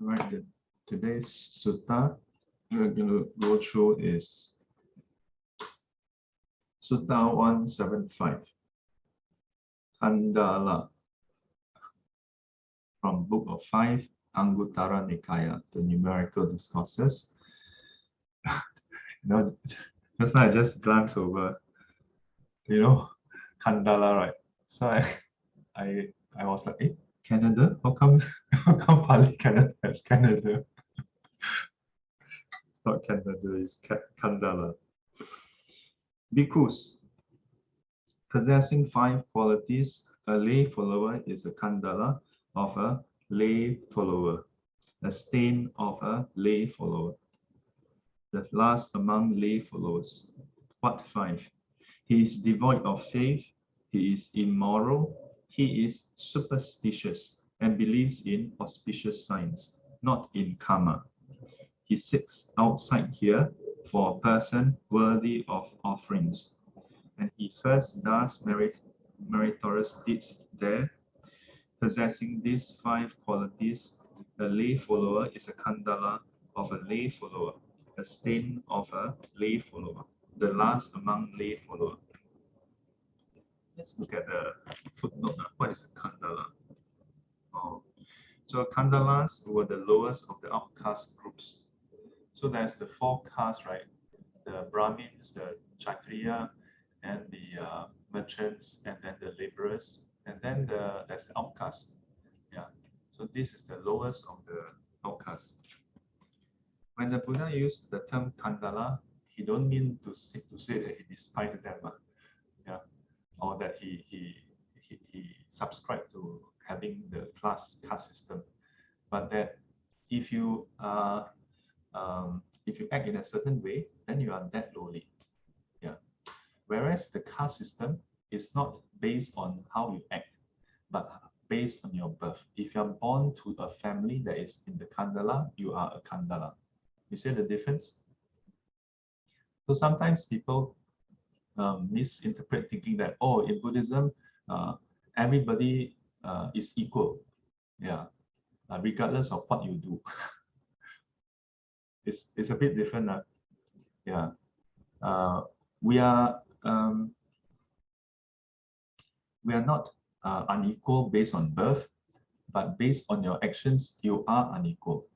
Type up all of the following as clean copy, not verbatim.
Right, today's sutta we're going to go through is Sutta 175, Caṇḍāla, from Book of 5, Anguttara Nikaya, the numerical discourses. Just now I just glanced over, Caṇḍāla, right? So I was like, Canada? How come Pali Canada is Canada? It's not Canada, it's Caṇḍāla. Bhikkhus, possessing 5 qualities, a lay follower is a Caṇḍāla of a lay follower, a stain of a lay follower, the last among lay followers. What 5? He is devoid of faith, he is immoral, he is superstitious, and believes in auspicious signs, not in karma. He sits outside here for a person worthy of offerings, and he first does meritorious deeds there. Possessing these 5 qualities, a lay follower is a Caṇḍāla of a lay follower, a stain of a lay follower, the last among lay followers. Let's look at the footnote. What is a Caṇḍāla? So Caṇḍālas were the lowest of the outcast groups. So there's the 4 castes, right? The Brahmins, the Kshatriya, and the merchants, and then the laborers, and then there's the outcast. Yeah. So this is the lowest of the outcasts. When the Buddha used the term Caṇḍāla, he don't mean to say that he despised them, yeah, or that he subscribed to having the caste system, but that if you act in a certain way, then you are that lowly. Yeah. Whereas the caste system is not based on how you act, but based on your birth. If you are born to a family that is in the Caṇḍāla, you are a Caṇḍāla. You see the difference? So sometimes people misinterpret, thinking that, oh, in Buddhism, everybody is equal. Yeah, regardless of what you do. It's a bit different. Yeah, we are not unequal based on birth, but based on your actions, you are unequal.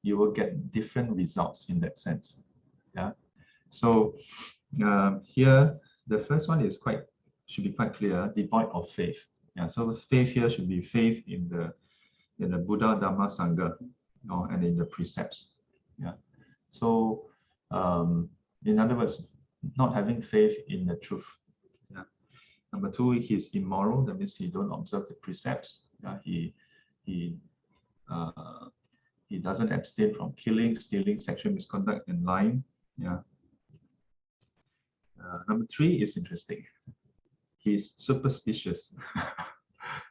You will get different results in that sense. Yeah. So here, the first one should be quite clear: devoid of faith. Yeah. So faith here should be faith in the Buddha, Dhamma, Sangha, and in the precepts. Yeah. So in other words, not having faith in the truth. Yeah. Number 2, he's immoral. That means he don't observe the precepts. Yeah. He doesn't abstain from killing, stealing, sexual misconduct, and lying. Yeah. Number 3 is interesting. He's superstitious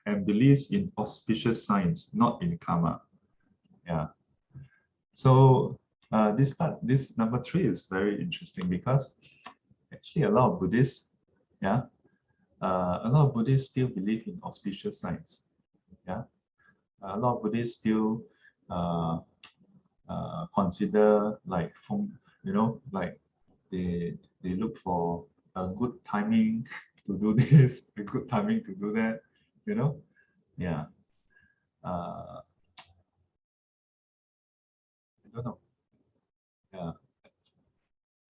and believes in auspicious signs, not in karma. Yeah. So this number 3 is very interesting, because actually a lot of Buddhists, a lot of Buddhists still believe in auspicious signs. Yeah. A lot of Buddhists still consider like they look for a good timing to do this, a good timing to do that, yeah. I don't know. Yeah.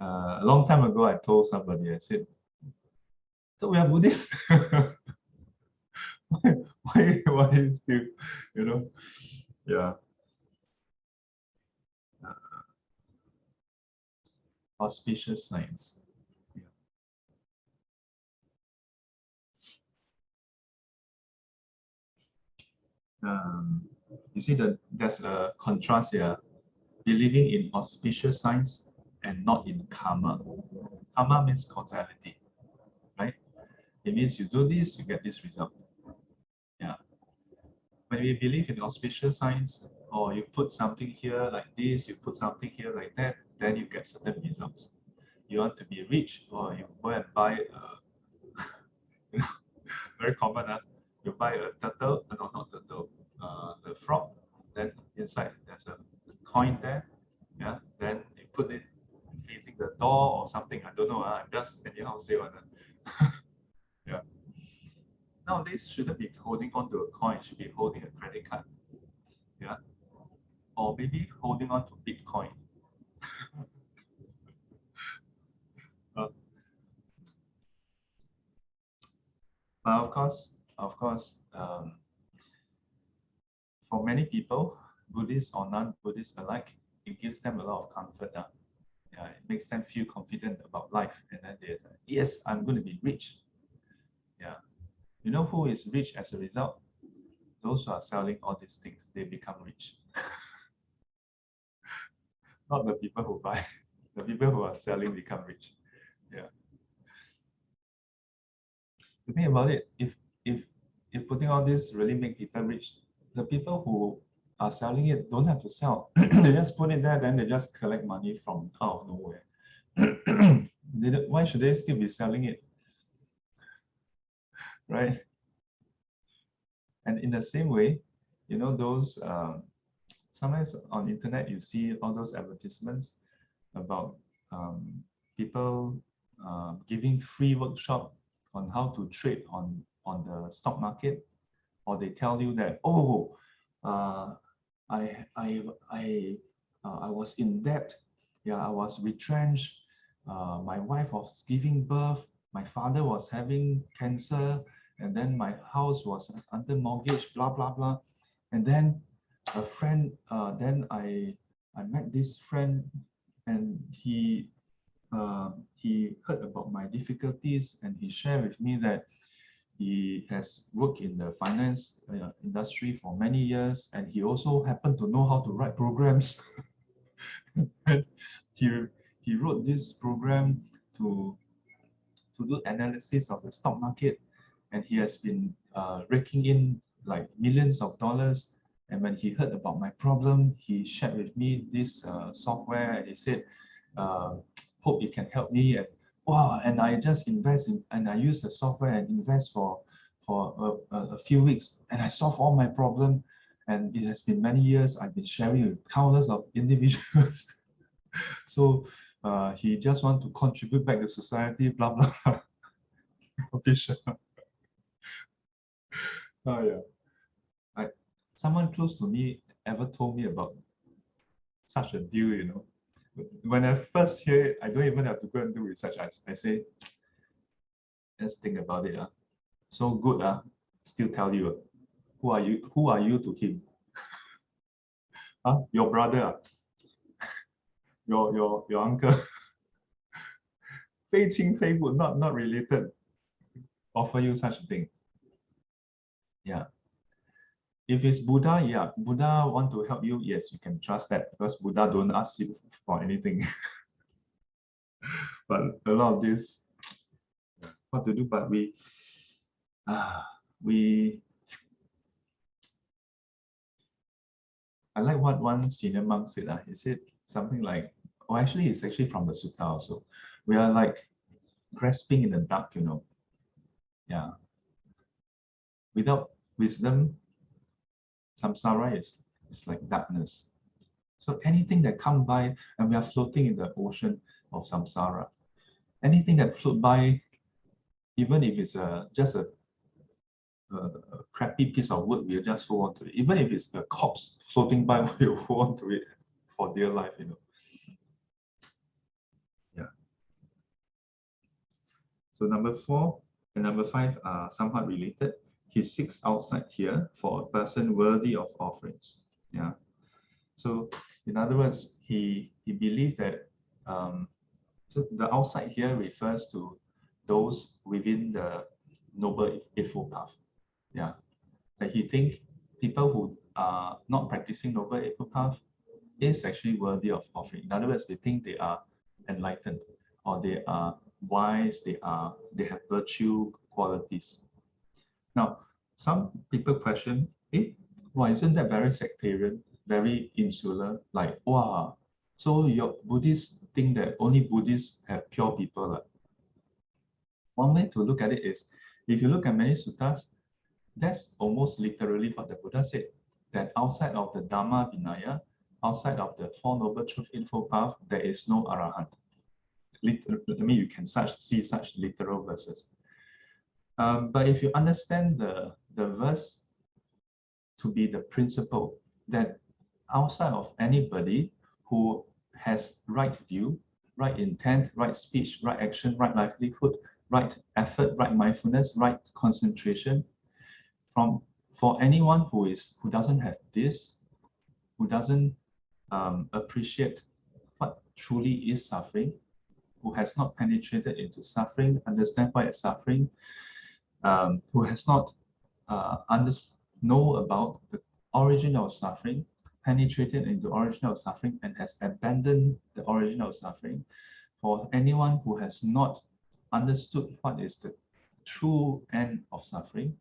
A long time ago, I told somebody, I said, so we are Buddhists. why still, yeah. Auspicious signs. You see that there's a contrast here: believing in auspicious signs and not in karma. Karma means causality, right? It means you do this, you get this result. Yeah. When we believe in auspicious signs, or you put something here like this, you put something here like that, then you get certain results. You want to be rich, or you go and buy very common, you buy a turtle, no, not turtle, the frog, then inside there's a door or something. I don't know. I'm just anyhow say one. Yeah. Nowadays, shouldn't be holding on to a coin, should be holding a credit card. Yeah. Or maybe holding on to Bitcoin. Uh, but of course, for many people, Buddhists or non-Buddhists alike, it gives them a lot of comfort. Yeah, it makes them feel confident about life. And then they say, yes, I'm going to be rich. Yeah. You know who is rich as a result? Those who are selling all these things, they become rich. Not the people who buy. The people who are selling become rich. Yeah. The thing about it, if putting all this really make people rich, the people who are selling it don't have to sell. They just put it there, then they just collect money from out of nowhere. Why should they still be selling it? Right? And in the same way, you know, those sometimes on internet you see all those advertisements about people giving free workshop on how to trade on the stock market, or they tell you that, oh, I was in debt, yeah, I was retrenched, my wife was giving birth, my father was having cancer, and then my house was under mortgage, blah blah blah, and then a friend, then I met this friend, and he heard about my difficulties, and he shared with me that he has worked in the finance industry for many years, and he also happened to know how to write programs. And he wrote this program to do analysis of the stock market, and he has been raking in like millions of dollars. And when he heard about my problem, he shared with me this software, and he said, hope it can help me. And wow, and I just invest in, and I use the software and invest for a few weeks, and I solve all my problem. And it has been many years. I've been sharing with countless of individuals. So he just want to contribute back to society, blah blah blah. Official. Oh yeah. Someone close to me ever told me about such a deal, you know. When I first hear it, I don't even have to go and do research. I say, let's think about it. So good, still tell you. Who are you? Who are you to him? Your brother, your uncle. 非亲非故, not related, offer you such a thing. Yeah. If it's Buddha, yeah, Buddha want to help you, yes, you can trust that, because Buddha don't ask you for anything. But a lot of this, what to do, but we I like what one senior monk said. He said something like, oh, actually, it's actually from the sutta also. We are like grasping in the dark, you know. Yeah. Without wisdom, samsara is like darkness. So anything that come by, and we are floating in the ocean of samsara. Anything that float by, even if it's just a crappy piece of wood, we'll just hold on to it. Even if it's a corpse floating by, we'll hold on to it for dear life, you know. Yeah. So number 4 and number 5 are somewhat related. He seeks outside here for a person worthy of offerings. Yeah. So in other words, he believed that so the outside here refers to those within the Noble Eightfold Path. Yeah. Like he thinks people who are not practicing Noble Eightfold Path is actually worthy of offering. In other words, they think they are enlightened, or they are wise, they have virtue qualities. Now, some people question, why isn't that very sectarian, very insular? Like, wow, so your Buddhists think that only Buddhists have pure people. One way to look at it is, if you look at many suttas, that's almost literally what the Buddha said, that outside of the Dhamma Vinaya, outside of the Four Noble Truths Eightfold Path, there is no Arahant. you can see such literal verses. But if you understand the verse to be the principle that outside of anybody who has right view, right intent, right speech, right action, right livelihood, right effort, right mindfulness, right concentration, for anyone who doesn't have this, who doesn't appreciate what truly is suffering, who has not penetrated into suffering, understand what is suffering, who has not know about the origin of suffering, penetrated into the origin of suffering, and has abandoned the origin of suffering. For anyone who has not understood what is the true end of suffering,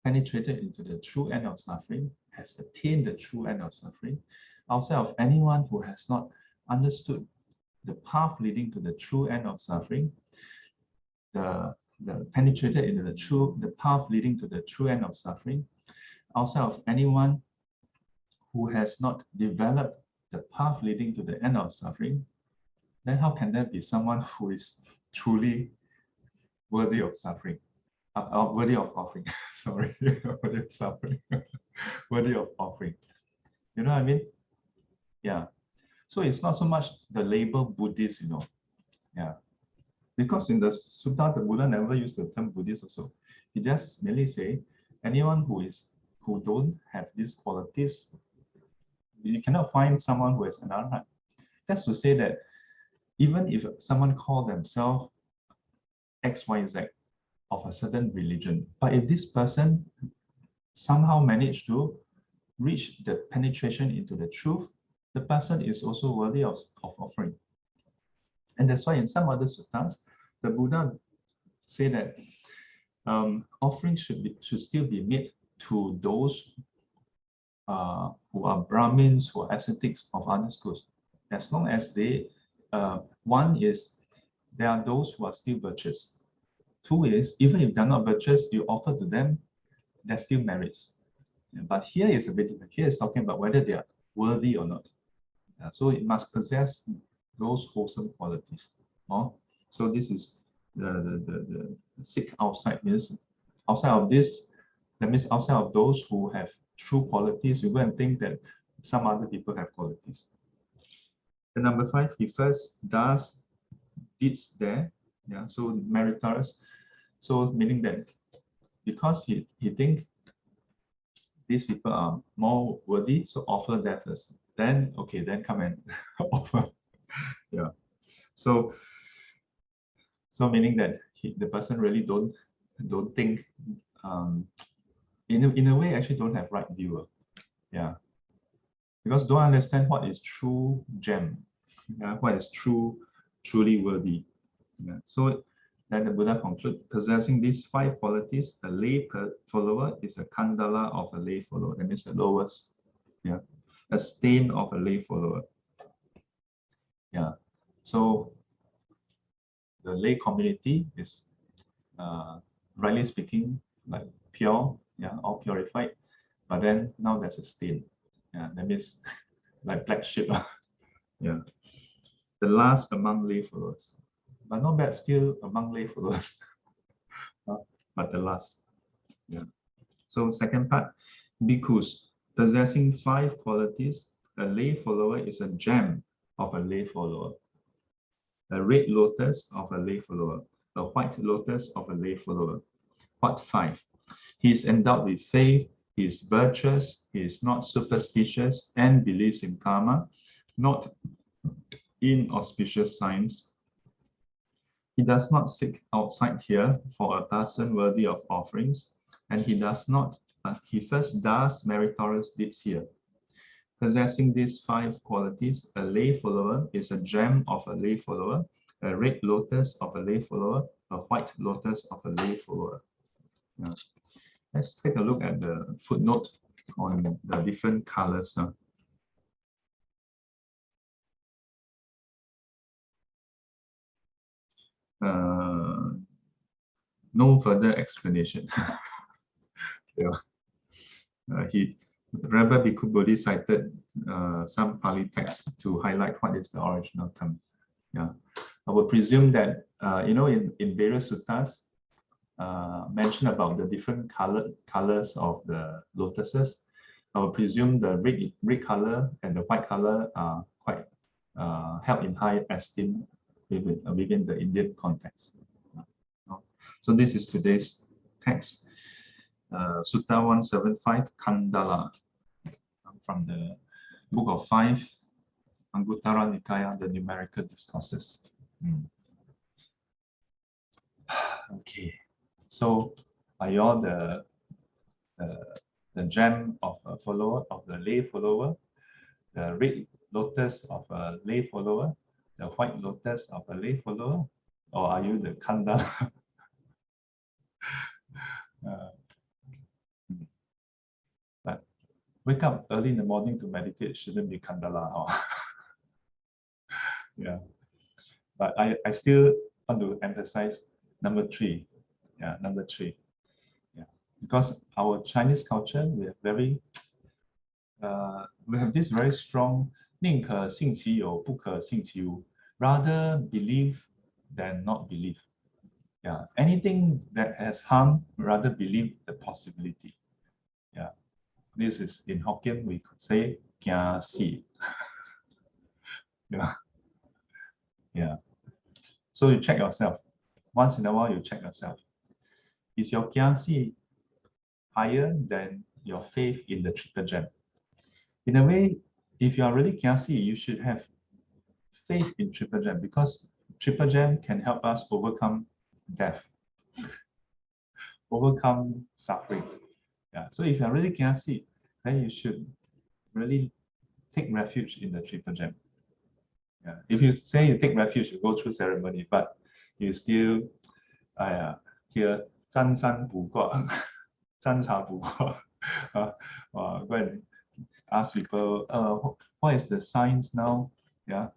penetrated into the true end of suffering, has attained the true end of suffering, outside of anyone who has not understood the path leading to the true end of suffering, the penetrated into the path leading to the true end of suffering, outside of anyone who has not developed the path leading to the end of suffering, then how can there be someone who is truly worthy of suffering, worthy of offering? Sorry, worthy of suffering, worthy of offering. You know what I mean? Yeah. So it's not so much the label Buddhist, Yeah. Because in the Sutta, the Buddha never used the term Buddhist also. He just merely say, anyone who don't have these qualities, you cannot find someone who is an arhat. That's to say that even if someone call themselves XYZ of a certain religion, but if this person somehow managed to reach the penetration into the truth, the person is also worthy of offering. And that's why in some other suttas, the Buddha say that offering should still be made to those who are Brahmins, who are ascetics of other schools, as long as they, one is, there are those who are still virtuous. Two is, even if they're not virtuous, you offer to them, they're still merits. But here is a bit different. Here is talking about whether they are worthy or not. So it must possess those wholesome qualities. So this is the sick outside means outside of this, that means outside of those who have true qualities, you go and think that some other people have qualities. And number 5, he first does deeds there. Yeah, so meritorious. So meaning that because he think these people are more worthy, so offer that first. Then okay, then come and offer. Yeah. So meaning that the person really don't think in a way actually don't have right view. Yeah. Because don't understand what is true gem. Yeah, what is truly worthy. Yeah. So then the Buddha concludes, possessing these 5 qualities, a lay follower is a Caṇḍāla of a lay follower. That means the lowest. Yeah. A stain of a lay follower. Yeah. So the lay community is, rightly speaking, like pure, yeah, all purified. But then now there's a stain. Yeah, that means like black sheep. Yeah. The last among lay followers. But not bad, still among lay followers. But the last. Yeah. So second part, Bhikkhus, possessing 5 qualities, a lay follower is a gem of a lay follower, a red lotus of a lay follower, a white lotus of a lay follower. What 5? He is endowed with faith, he is virtuous, he is not superstitious, and believes in karma, not inauspicious signs. He does not seek outside here for a person worthy of offerings, and he does not, he first does meritorious deeds here. Possessing these 5 qualities, a lay follower is a gem of a lay follower, a red lotus of a lay follower, a white lotus of a lay follower. Yeah. Let's take a look at the footnote on the different colors. No further explanation. Yeah. Rabbi Bhikkhu Bodhi cited some Pali text to highlight what is the original term. Yeah, I would presume that in various suttas mention about the different colors of the lotuses. I would presume the red color and the white color are quite held in high esteem within the Indian context. So this is today's text, Sutta 175, Caṇḍāla, from the book of 5, Anguttara Nikaya, the numerical discourses. Okay, so are you all the gem of a follower, of the lay follower, the red lotus of a lay follower, the white lotus of a lay follower, or are you the Caṇḍāla? But wake up early in the morning to meditate shouldn't be Caṇḍāla. Huh? Yeah, but I still want to emphasize number 3. Yeah, number 3. Yeah, because our Chinese culture, we have this very strong 宁可信其有，不可信其无. Rather believe than not believe. Yeah, anything that has harm, rather believe the possibility. Yeah, this is in Hokkien we could say kia si. Yeah, yeah. So you check yourself. Once in a while, you check yourself. Is your kia si higher than your faith in the triple gem? In a way, if you are really kia si, you should have faith in triple gem, because triple gem can help us overcome death, overcome suffering. Yeah. So if you are really kia si, then you should really take refuge in the triple gem. Yeah. If you say you take refuge, you go through ceremony, but you still here 占山卜卦, 占茶卜卦, go and ask people, what is the signs now? Yeah.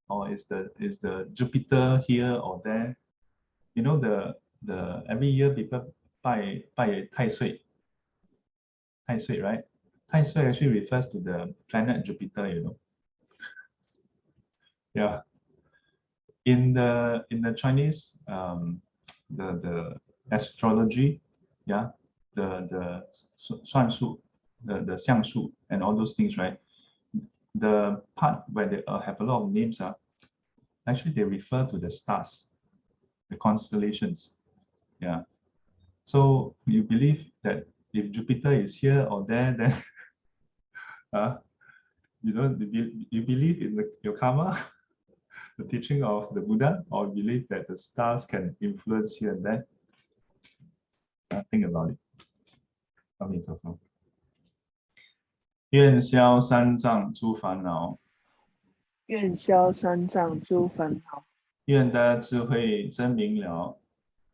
Or is the Jupiter here or there? You know, the every year people buy Tai Sui, right? Tai Sui actually refers to the planet Jupiter, you know. Yeah. In the Chinese, the astrology, yeah, the 算术, the 相术 and all those things, right? The part where they have a lot of names, actually they refer to the stars, the constellations. Yeah. So you believe that if Jupiter is here or there, then you believe in your karma, the teaching of the Buddha, or believe that the stars can influence here and there? Think about it. 愿消三障诸烦恼，愿消三障诸烦恼，愿得智慧真明了，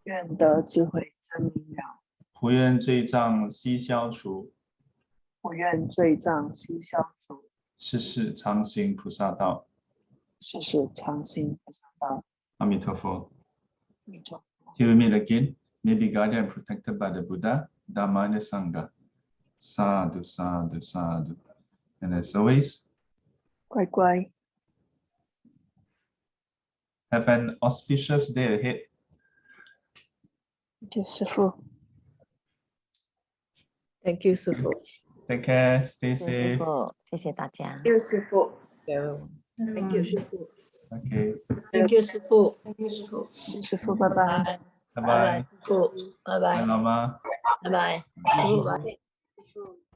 愿得智慧真明了，不愿罪障悉消除，不愿罪障悉消除，世世常行菩萨道。世世常行菩萨道。阿弥陀佛。阿弥陀佛。 Till we meet again, may be guided and protected by the Buddha, Dhamma and the Sangha. Sadhu, sadhu, sadhu. And as always, 乖乖。 have an auspicious day ahead. 谢谢师父。 Thank you, 师父。 Take care, stay 谢谢师 safe. 父，谢谢大家。 Thank you, 师父。Thank you, 师父。 Okay, Thank you, 师父。 师父，拜拜。 bye bye. 师父，拜拜。 Bye, Lama. 拜拜，师父拜。